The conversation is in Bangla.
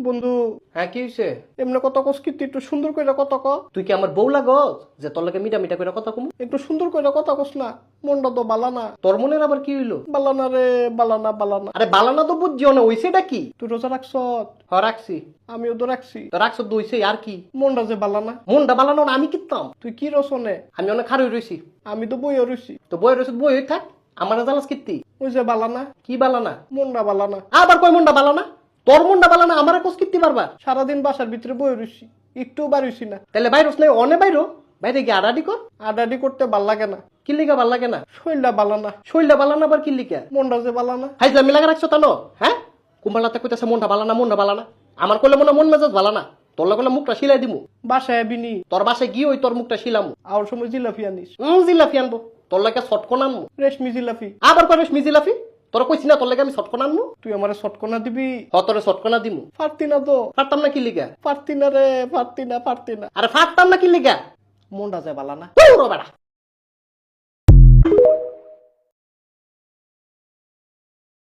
বন্ধু হ্যাঁ কি হইছে? এমনি কথা কস কিন্তু একটু সুন্দর করে কথা ক। তুই কি আমার বউ লাগস যে তোর লাগে মিটা মিটা করে কথা কমু? একটু সুন্দর করে কথা কস না, মনটা তো বালানা। তোর মনের আবার কি হইলো? বালানা রে বালানা বালানা। আরে বালানা তো বুঝছিও না, হইছেটা কি? তুই রোজা রাখছ? হ রাখছি। আমিও তো রাখছি। তো রাখছ তো হইছে আর কি? মনটা যে বালানা। মনটা বালানো না আমি কিতাম? তুই কি রসনে? আমি অনেক খারই রইছি। আমি তো বইও রইছি। তো বই রইছ বই হই থাক, আমার জানাস কিত্তি? ওই যে বালানা, কি বালানা? মনটা বালানা। আবার কয় মনটা বালানা? তোর মনটা বালানা আমার কোস কিত্তি পারবা? সারাদিন বাসার ভিতরে বই রইছি, একটু বাড়িছি না। তাহলে বাইরস নাই অনে বাইরো, বাইরে গিয়ে আডাডি কর। আডাডি করতে ভাল লাগে না, কি লিগা ভাল লাগে না? শরীরটা বালানা। শরীরটা বালানা আবার কি লিগা? মনটা যে বালানা। হাইজলামি লাগা রাখছো তানো? হ্যাঁ, কুম্বালাতে কইতাছে মনটা বালানা মনটা বালানা। আমার কইলে মন মেজাজ বালানা। তোর লাগলে মুখটা সিলাই দিমু। বাসায় বিনি তোর বাসায় গিয়ে ওই তোর মুখটা শিলামু। আর সময় জিলাপি আনিস। জিলাফি আনবো। তোর লাগে শটকন আনবো। রেশমি জিলাপি। আবার করিস জিলাফি? তোর কইছি না তোর লাগে আমি শটকন আনবো? তুই আমার শটকনা দিবি? তোরে শটকনা দিমু। পারতি না তো। পারতাম না কি লিগা? পারতি না রে, পারতি না। আরে পারতাম না কি লিগা? মনটা যে বালানা। তোর বেড়া।